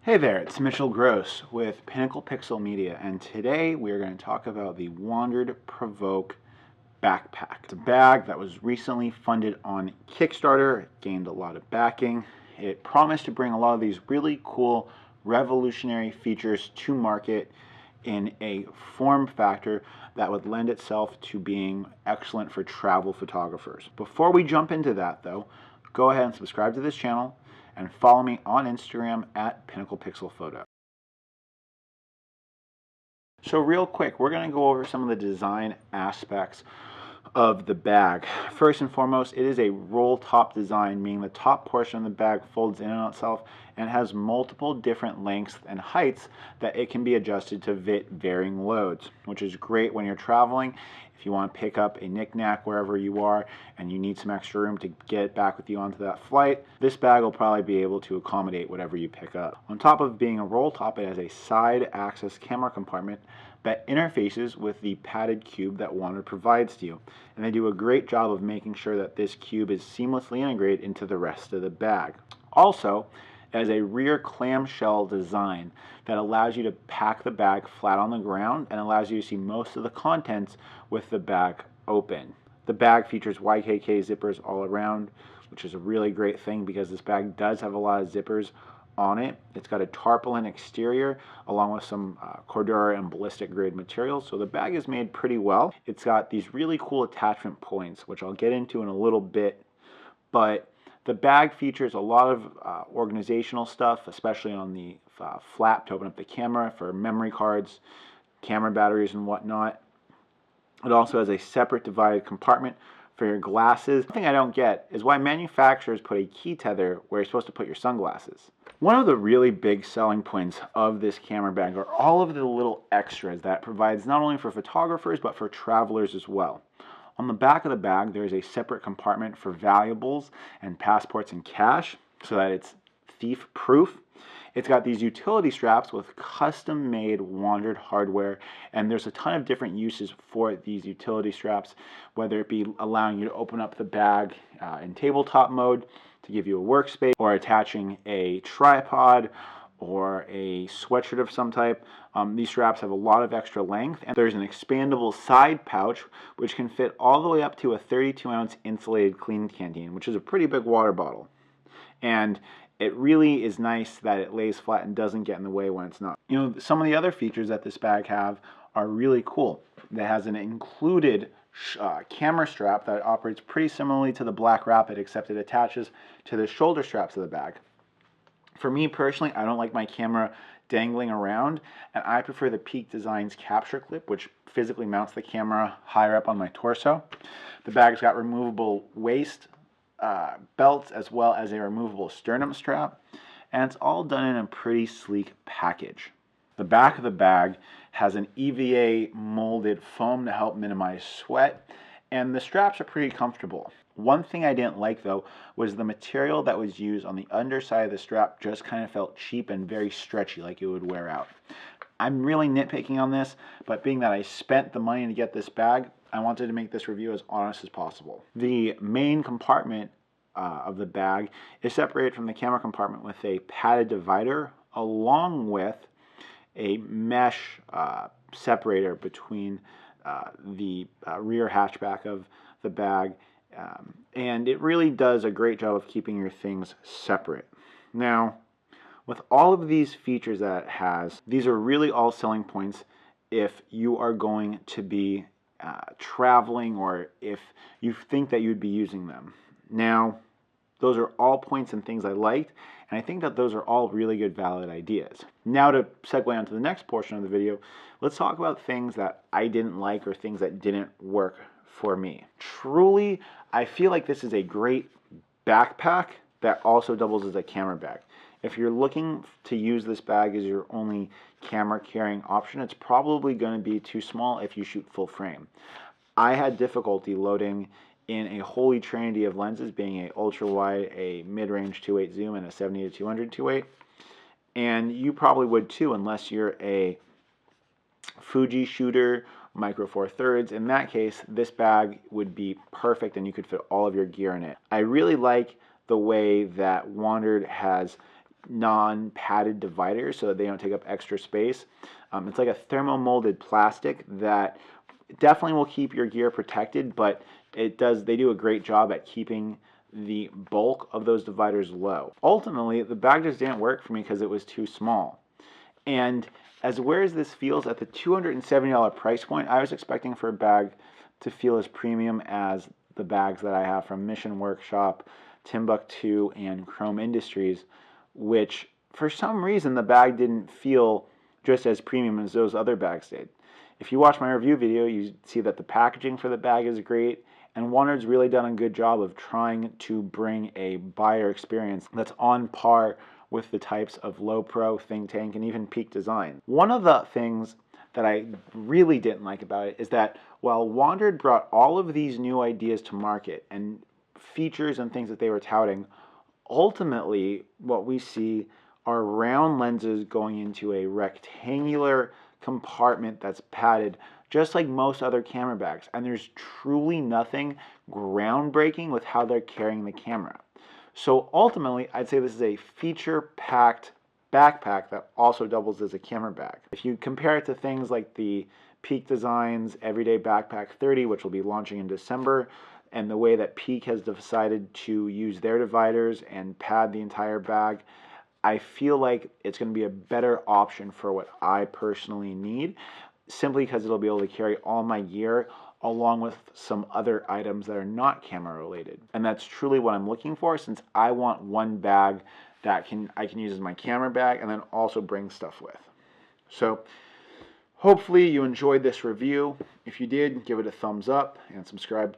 Hey there, it's Mitchell Gross with Pinnacle Pixel Media, and today we are going to talk about the Wndrd Prvke backpack. It's a bag that was recently funded on Kickstarter. It gained a lot of backing. It promised to bring a lot of these really cool, revolutionary features to market in a form factor that would lend itself to being excellent for travel photographers. Before we jump into that though, go ahead and subscribe to this channel and follow me on Instagram at Pinnacle Pixel Photo. So real quick, we're going to go over some of the design aspects of the bag. First and foremost, it is a roll top design, meaning the top portion of the bag folds in on itself and has multiple different lengths and heights that it can be adjusted to fit varying loads, which is great when you're traveling. If you want to pick up a knick-knack wherever you are and you need some extra room to get it back with you onto that flight, this bag will probably be able to accommodate whatever you pick up. On top of being a roll top, it has a side access camera compartment that interfaces with the padded cube that Wndrd provides to you. And they do a great job of making sure that this cube is seamlessly integrated into the rest of the bag. Also, it has a rear clamshell design that allows you to pack the bag flat on the ground and allows you to see most of the contents with the bag open. The bag features YKK zippers all around, which is a really great thing because this bag does have a lot of zippers on it. It's got a tarpaulin exterior along with some Cordura and ballistic grade materials, so the bag is made pretty well. It's got these really cool attachment points, which I'll get into in a little bit, but the bag features a lot of organizational stuff, especially on the flap to open up the camera for memory cards, camera batteries and whatnot. It also has a separate divided compartment for your glasses. One thing I don't get is why manufacturers put a key tether where you're supposed to put your sunglasses. One of the really big selling points of this camera bag are all of the little extras that it provides not only for photographers but for travelers as well. On the back of the bag there is a separate compartment for valuables and passports and cash so that it's thief proof. It's got these utility straps with custom made Wndrd hardware, and there's a ton of different uses for these utility straps, whether it be allowing you to open up the bag in tabletop mode to give you a workspace, or attaching a tripod or a sweatshirt of some type. These straps have a lot of extra length, and there's an expandable side pouch which can fit all the way up to a 32-ounce insulated clean canteen, which is a pretty big water bottle. And it really is nice that it lays flat and doesn't get in the way when it's not. You know, some of the other features that this bag have are really cool. It has an included camera strap that operates pretty similarly to the Black Rapid, except it attaches to the shoulder straps of the bag. For me personally, I don't like my camera dangling around, and I prefer the Peak Designs capture clip, which physically mounts the camera higher up on my torso. The bag's got removable waist belts as well as a removable sternum strap, and it's all done in a pretty sleek package. The back of the bag has an EVA molded foam to help minimize sweat, and the straps are pretty comfortable. One thing I didn't like though was the material that was used on the underside of the strap just kind of felt cheap and very stretchy, like it would wear out. I'm really nitpicking on this, but being that I spent the money to get this bag, I wanted to make this review as honest as possible. The main compartment of the bag is separated from the camera compartment with a padded divider along with a mesh separator between the rear hatchback of the bag, and it really does a great job of keeping your things separate. Now, with all of these features that it has, these are really all selling points if you are going to be traveling or if you think that you'd be using them. Now, those are all points and things I liked, and I think that those are all really good, valid ideas. Now to segue onto the next portion of the video, let's talk about things that I didn't like or things that didn't work for me. Truly, I feel like this is a great backpack that also doubles as a camera bag. If you're looking to use this bag as your only camera carrying option, it's probably going to be too small if you shoot full frame. I had difficulty loading in a holy trinity of lenses, being a ultra wide, a mid-range 2.8 zoom, and a 70-200 2.8. And you probably would too, unless you're a Fuji shooter, micro four thirds. In that case, this bag would be perfect and you could fit all of your gear in it. I really like the way that Wndrd has non-padded dividers so that they don't take up extra space. It's like a thermomolded plastic that definitely will keep your gear protected, but they do a great job at keeping the bulk of those dividers low. Ultimately, the bag just didn't work for me because it was too small. And as weird as this feels, at the $270 price point, I was expecting for a bag to feel as premium as the bags that I have from Mission Workshop, Timbuktu, and Chrome Industries, which for some reason the bag didn't feel just as premium as those other bags did. If you watch my review video, you see that the packaging for the bag is great, and Wndrd's really done a good job of trying to bring a buyer experience that's on par with the types of low pro, think tank, and even peak design. One of the things that I really didn't like about it is that while Wndrd brought all of these new ideas to market and features and things that they were touting, ultimately what we see are round lenses going into a rectangular compartment that's padded just like most other camera bags, and there's truly nothing groundbreaking with how they're carrying the camera. So ultimately, I'd say this is a feature-packed backpack that also doubles as a camera bag. If you compare it to things like the Peak Designs Everyday Backpack 30, which will be launching in December, and the way that Peak has decided to use their dividers and pad the entire bag, I feel like it's going to be a better option for what I personally need, simply because it'll be able to carry all my gear along with some other items that are not camera related. And that's truly what I'm looking for, since I want one bag that I can use as my camera bag and then also bring stuff with. So hopefully you enjoyed this review. If you did, give it a thumbs up and subscribe